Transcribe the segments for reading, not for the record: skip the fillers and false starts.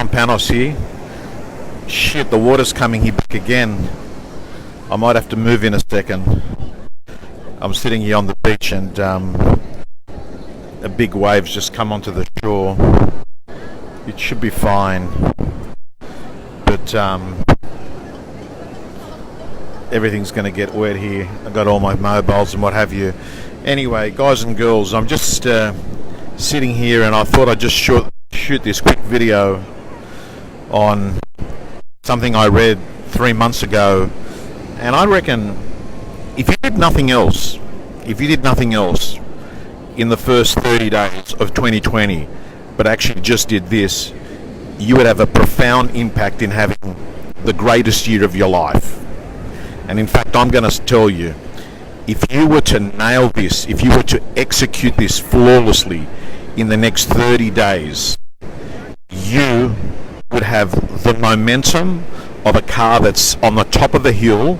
on, Panos here. Shit, the water's coming here back again. I might have to move in a second. I'm sitting here on the beach and a big wave's just come onto the shore. It should be fine. But everything's going to get wet here. I've got all my mobiles and what have you. Anyway, guys and girls, I'm just sitting here and I thought I'd just shoot this quick video on something I read 3 months ago. And I reckon if you did nothing else in the first 30 days of 2020, but actually just did this, you would have a profound impact in having the greatest year of your life. And in fact, I'm going to tell you, if you were to nail this, if you were to execute this flawlessly in the next 30 days, you would have the momentum of a car that's on the top of the hill,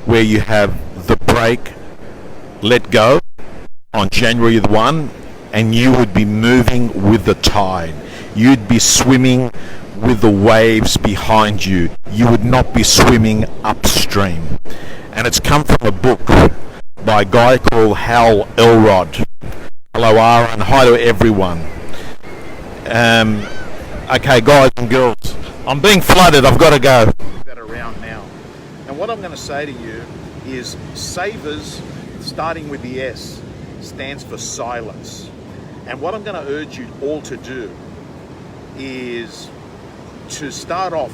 where you have the brake let go on January the 1, and you would be moving with the tide. You'd be swimming with the waves behind you. You would not be swimming upstream. And it's come from a book by a guy called Hal Elrod. Hello, Aaron. Hi to everyone. Okay, guys and girls, I'm being flooded. I've got to go. That around now. And what I'm going to say to you is savers, starting with the S, stands for silence. And what I'm going to urge you all to do is to start off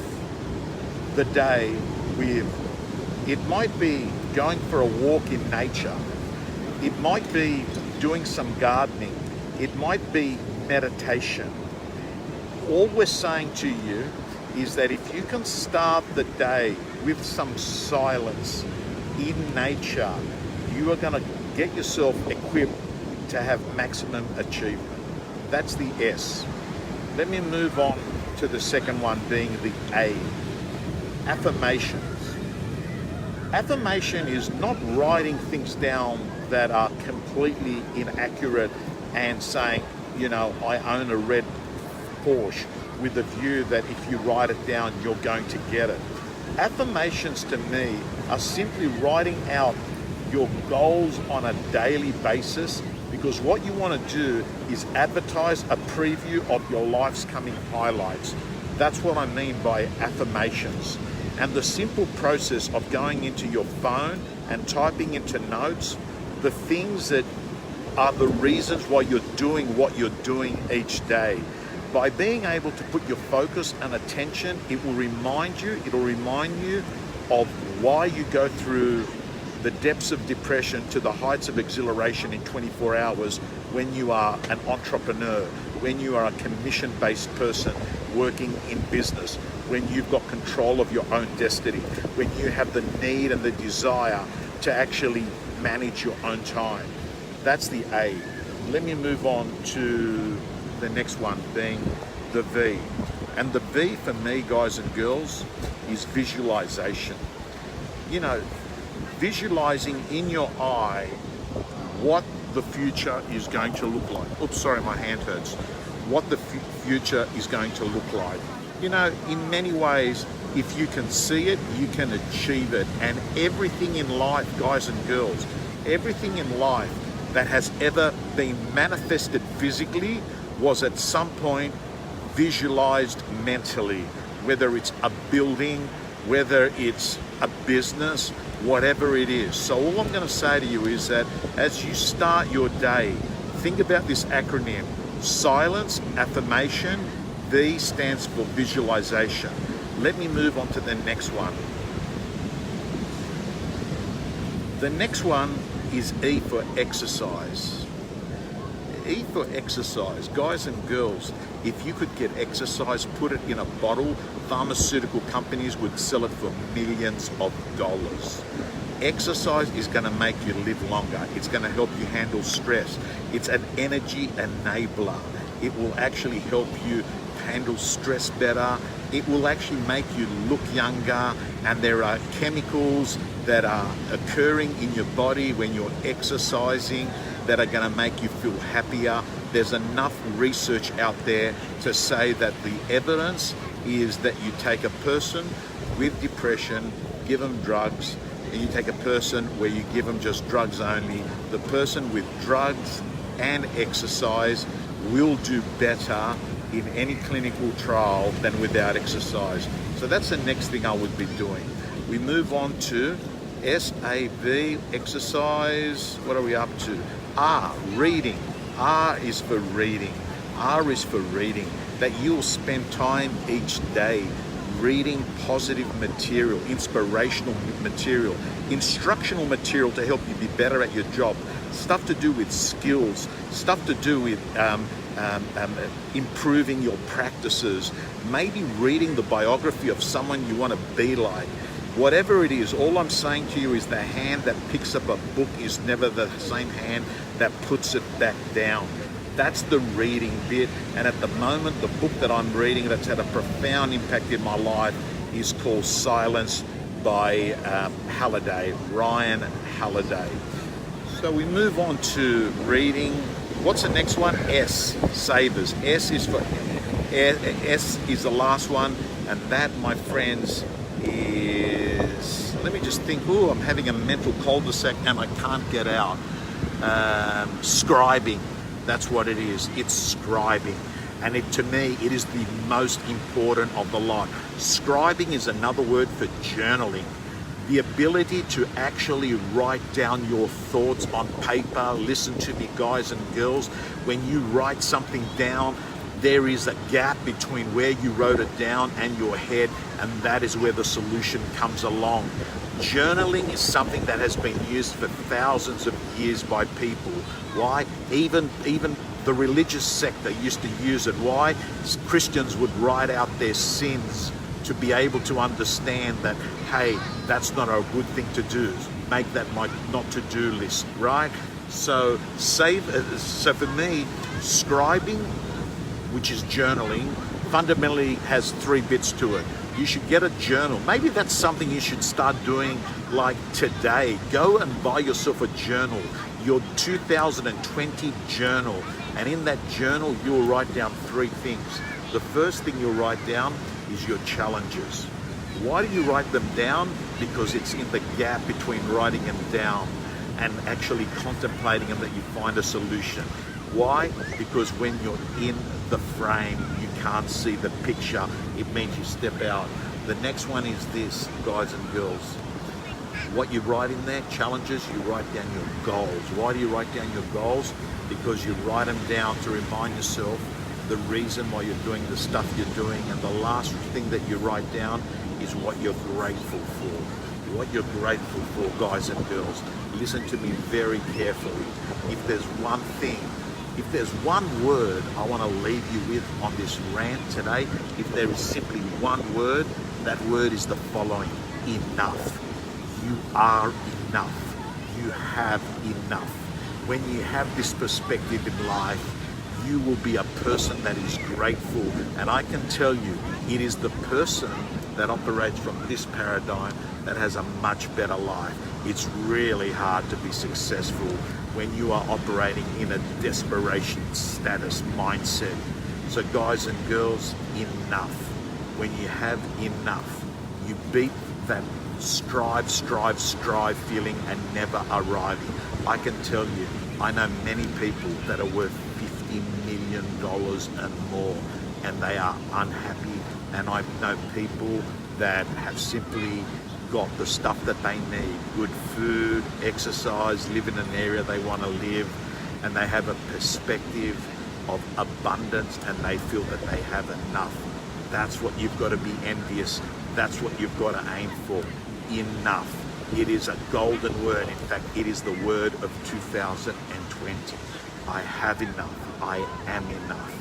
the day with, it might be going for a walk in nature, it might be doing some gardening, it might be meditation. All we're saying to you is that if you can start the day with some silence in nature, you are going to get yourself equipped to have maximum achievement. That's the S. Let me move on to the second one, being the A. Affirmations. Affirmation is not writing things down that are completely inaccurate and saying, you know, I own a red Porsche, with the view that if you write it down, you're going to get it. Affirmations to me are simply writing out your goals on a daily basis, because what you want to do is advertise a preview of your life's coming highlights. That's what I mean by affirmations. And the simple process of going into your phone and typing into notes the things that are the reasons why you're doing what you're doing each day. By being able to put your focus and attention, it'll remind you of why you go through the depths of depression to the heights of exhilaration in 24 hours when you are an entrepreneur, when you are a commission-based person working in business, when you've got control of your own destiny, when you have the need and the desire to actually manage your own time. That's the A. Let me move on to the next one, being the V. And the V for me, guys and girls, is visualization. You know, visualizing in your eye what the future is going to look like. Oops, sorry, my hand hurts. What the future is going to look like. You know, in many ways, if you can see it, you can achieve it. And everything in life, guys and girls, everything in life that has ever been manifested physically was at some point visualized mentally, whether it's a building, whether it's a business, whatever it is. So all I'm going to say to you is that as you start your day, think about this acronym: silence, affirmation. V stands for visualization. Let me move on to the next one. The next one is E for exercise. E for exercise. Guys and girls, if you could get exercise, put it in a bottle, pharmaceutical companies would sell it for millions of dollars. Exercise is going to make you live longer. It's going to help you handle stress. It's an energy enabler. It will actually help you handle stress better. It will actually make you look younger, and there are chemicals that are occurring in your body when you're exercising that are going to make you feel happier. There's enough research out there to say that the evidence is that you take a person with depression, give them drugs, and you take a person where you give them just drugs only. The person with drugs and exercise will do better in any clinical trial than without exercise. So that's the next thing I would be doing. We move on to SAV, exercise. What are we up to? R, reading. R is for reading. R is for reading. That you'll spend time each day reading positive material, inspirational material, instructional material to help you be better at your job, stuff to do with skills, stuff to do with improving your practices, maybe reading the biography of someone you want to be like. Whatever it is, all I'm saying to you is the hand that picks up a book is never the same hand that puts it back down. That's the reading bit. And at the moment, the book that I'm reading that's had a profound impact in my life is called Silence by Halliday, Ryan Halliday. So we move on to reading. What's the next one? S, savers. S is the last one, and that, my friends, is, let me just think. Oh, I'm having a mental cul-de-sac and I can't get out. Scribing. That's what it is. It's scribing. And to me, it is the most important of the lot. Scribing is another word for journaling. The ability to actually write down your thoughts on paper. Listen to me, guys and girls. When you write something down, there is a gap between where you wrote it down and your head, and that is where the solution comes along. Journaling is something that has been used for thousands of years by people. Why? Even the religious sector used to use it. Why? Christians would write out their sins to be able to understand that, hey, that's not a good thing to do. Make that my not to-do list, right? So for me, scribing, which is journaling, fundamentally has three bits to it. You should get a journal. Maybe that's something you should start doing like today. Go and buy yourself a journal, your 2020 journal. And in that journal, you'll write down three things. The first thing you'll write down is your challenges. Why do you write them down? Because it's in the gap between writing them down and actually contemplating them that you find a solution. Why? Because when you're in the frame, you can't see the picture. It means you step out. The next one is this, guys and girls. What you write in there, challenges, you write down your goals. Why do you write down your goals? Because you write them down to remind yourself the reason why you're doing the stuff you're doing. And the last thing that you write down is what you're grateful for. What you're grateful for, guys and girls. Listen to me very carefully. If there's one thing, if there's one word I want to leave you with on this rant today, if there is simply one word, that word is the following: enough. You are enough. You have enough. When you have this perspective in life, you will be a person that is grateful. And I can tell you, it is the person that operates from this paradigm that has a much better life. It's really hard to be successful when you are operating in a desperation status mindset. So guys and girls, enough. When you have enough, you beat that strive feeling and never arriving. I can tell you, I know many people that are worth $50 million and more, and they are unhappy. And I know people that have simply got the stuff that they need: good food, exercise, live in an area they want to live, and they have a perspective of abundance, and they feel that they have enough. That's what you've got to be envious. That's what you've got to aim for. Enough. It is a golden word. In fact, it is the word of 2020. I have enough. I am enough.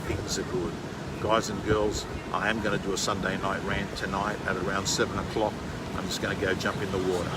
Things are good. Guys and girls, I am going to do a Sunday night rant tonight at around 7 o'clock. I'm just going to go jump in the water.